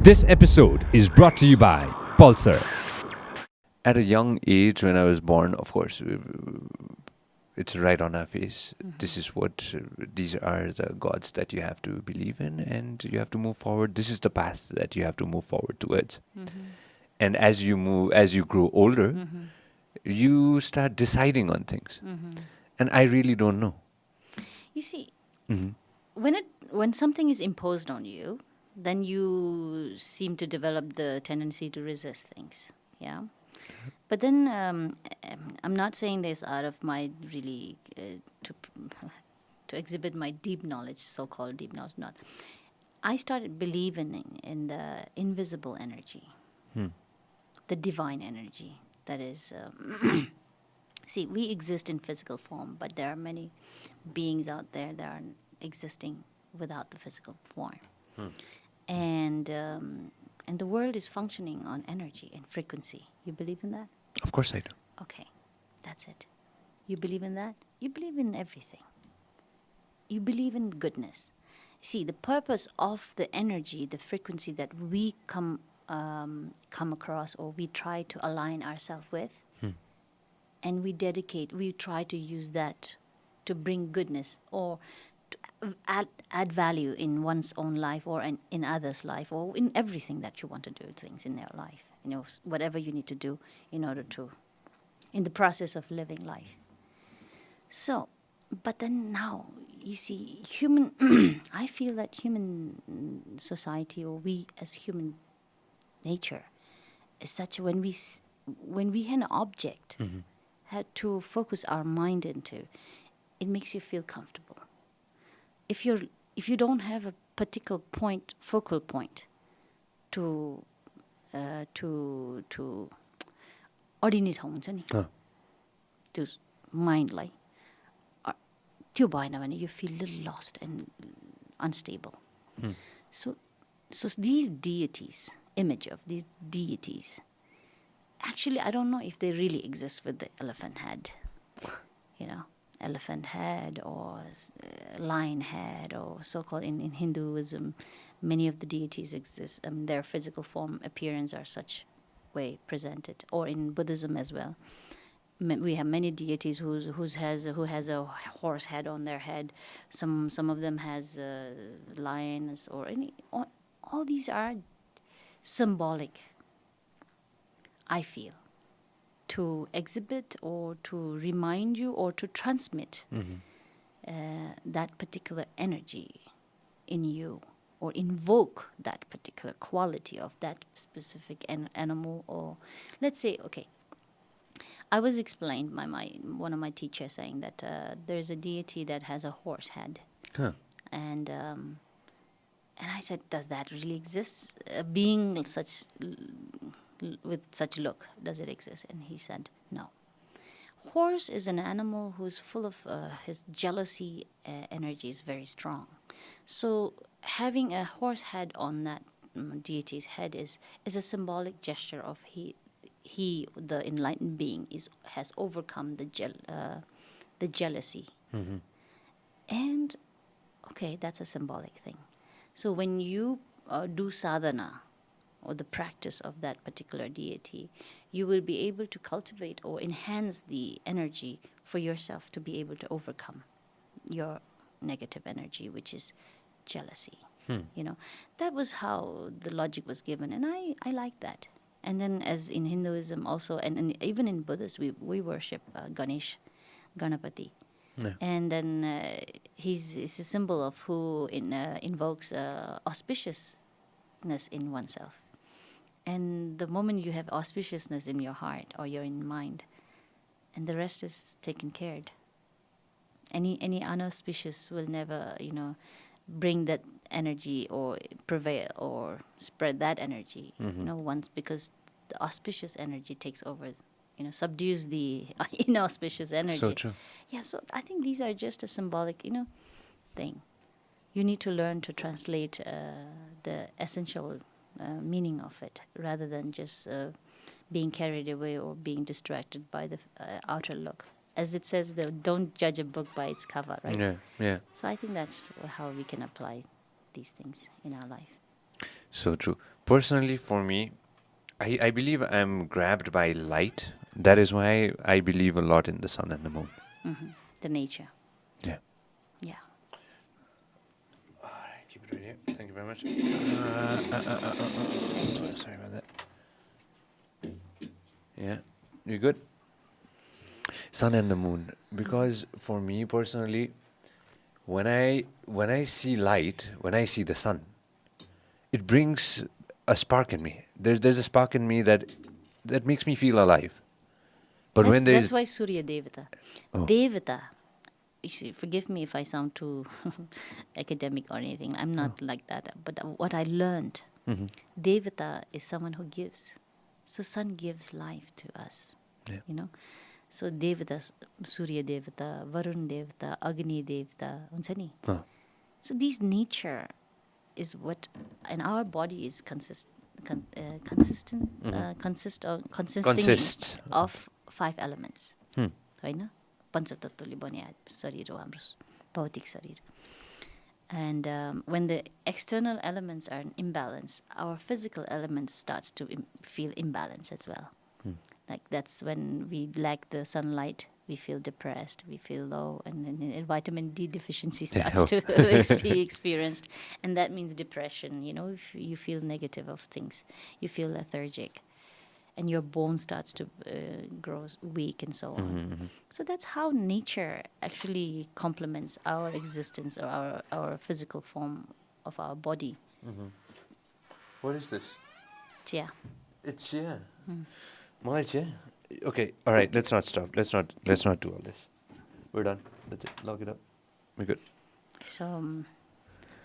This episode is brought to you by Pulsar. At a young age, when I was born, of course, it's right on our face. This is what, these are the gods that you have to believe in, and you have to move forward. This is the path that you have to move forward towards. And as you grow older, you start deciding on things. And I really don't know. You see, when something is imposed on you, then you seem to develop the tendency to resist things. Yeah. But then I'm not saying this out of my really to exhibit my deep knowledge, so-called deep knowledge. Not. I started believing in the invisible energy, the divine energy. That is, see, we exist in physical form, but there are many beings out there that are existing without the physical form. And the world is functioning on energy and frequency. You believe in that? Of course I do. Okay, that's it. You believe in that? You believe in everything. You believe in goodness. See, the purpose of the energy, the frequency that we come across, or we try to align ourselves with, and we try to use that to bring goodness or to add value in one's own life, or in others' life, or in everything that you want to do, things in your life. You know, whatever you need to do in order to, in the process of living life. So, but then now, you see, I feel that human society, or we as human nature, is such when we have an object had to focus our mind into, it makes you feel comfortable. If you don't have a particular focal point to ordinate हुन्छ नि त्यो माइन्डलाई त्यो भएन भने you feel a little lost and unstable. So these deities, image of these deities, actually I don't know if they really exist with the elephant head, you know, elephant head or lion head, or so-called in Hinduism, many of the deities exist. Their physical form, appearance are such way presented, or in Buddhism as well. We have many deities who has a horse head on their head. Some of them has lions, or all these are symbolic, I feel, to exhibit or to remind you or to transmit that particular energy in you, or invoke that particular quality of that specific animal. Or let's say, okay, I was explained by one of my teachers saying that there's a deity that has a horse head. And I said, does that really exist? A being with such look, does it exist? And he said, no. Horse is an animal who's full of his jealousy energy is very strong. So having a horse head on that deity's head is a symbolic gesture of he the enlightened being has overcome the jealousy. And okay, that's a symbolic thing. So when you do sadhana, or the practice of that particular deity, you will be able to cultivate or enhance the energy for yourself to be able to overcome your negative energy, which is jealousy. You know, that was how the logic was given, and I like that. And then, as in Hinduism also, and even in Buddhism, we worship Ganesh, Ganapati. Yeah. And then he's a symbol of who invokes auspiciousness in oneself. And the moment you have auspiciousness in your heart or your in mind, and the rest is taken care of. Any unauspicious will never, bring that energy or prevail or spread that energy, once, because the auspicious energy takes over, subdues the inauspicious energy. So true. Yeah, so I think these are just a symbolic, thing. You need to learn to translate the essential meaning of it, rather than just being carried away or being distracted by the outer look. As it says, don't judge a book by its cover, right? Yeah. So I think that's how we can apply these things in our life. So true. Personally, for me, I believe I'm grabbed by light. That is why I believe a lot in the sun and the moon. The nature. Yeah. Yeah. Alright, keep it right here. Thank you very much. Sorry about that. Yeah, you good? Sun and the moon. Because for me personally, when I see light, when I see the sun, it brings a spark in me. There's a spark in me that makes me feel alive. But when That's there's why Surya Devata. Oh. Devata, you see, forgive me if I sound too academic or anything. I'm not like that. But what I learned, Devata is someone who gives. So sun gives life to us. Yeah. You know? So Devata, Surya Devata, Varun Devata, Agni Devata, हुन्छ नि? So these nature is what, and our body is consisting Consists. of 5 elements. होइन? पञ्चतत्त्वले बनिया शरीर हो हाम्रो भौतिक शरीर. And when the external elements are in imbalance, our physical elements starts to feel imbalance as well. Like that's when we lack the sunlight, we feel depressed, we feel low, and then vitamin D deficiency starts to be experienced. And that means depression, you know, if you feel negative of things, you feel lethargic, and your bone starts to grow weak and so on. So that's how nature actually complements our existence or our physical form of our body. What is this? Yeah. It's chia. Malai chia. Okay, all right. Let's not stop. Let's not do all this. We're done. That's it. Lock it up. We're good. So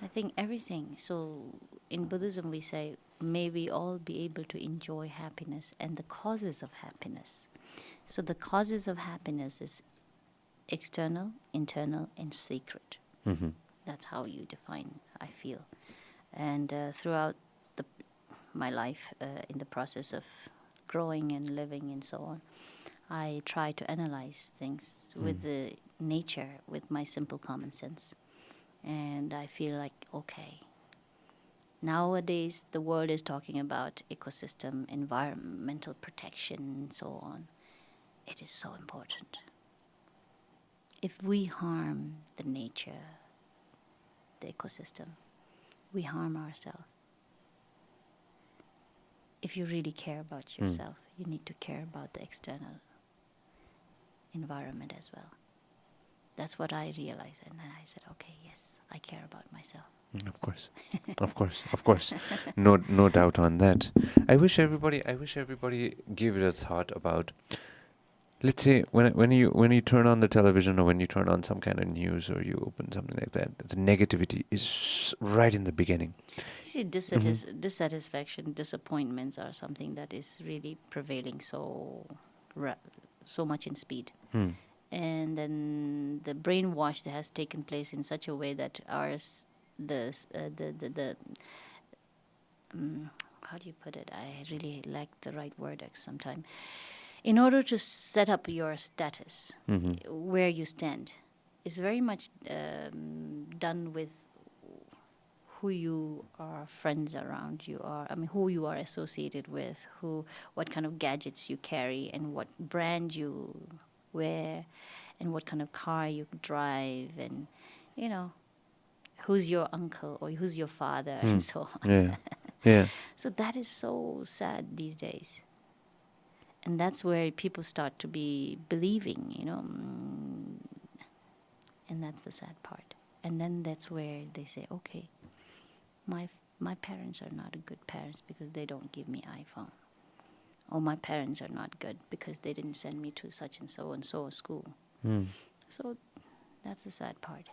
I think everything. So in Buddhism we say, may we all be able to enjoy happiness and the causes of happiness. So the causes of happiness is external, internal, and sacred. That's how you define, I feel. And throughout my life, in the process of growing and living and so on, I try to analyze things with the nature, with my simple common sense. And I feel like, okay, nowadays the world is talking about ecosystem, environmental protection, and so on. It is so important. If we harm the nature, the ecosystem, we harm ourselves. If you really care about yourself, you need to care about the external environment as well. That's what I realized, and then I said, okay, yes, I care about myself. Of course, of course. No doubt on that. I wish everybody gave it a thought about. Let's say when you turn on the television or when you turn on some kind of news or you open something like that, the negativity is right in the beginning. You see, dissatisfaction, disappointments are something that is really prevailing so much in speed. And then the brainwash that has taken place in such a way that how do you put it? I really lack the right word sometimes. In order to set up your status, where you stand, is very much done with who you are, friends around you are. I mean, who you are associated with, what kind of gadgets you carry, and what brand you wear, and what kind of car you drive, and who's your uncle or who's your father, and so on. Yeah. So that is so sad these days. And that's where people start to be believing, and that's the sad part. And then that's where they say, okay, my parents are not good parents because they don't give me iPhone. Or my parents are not good because they didn't send me to such and so school. So that's the sad part.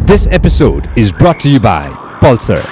This episode is brought to you by Pulsar.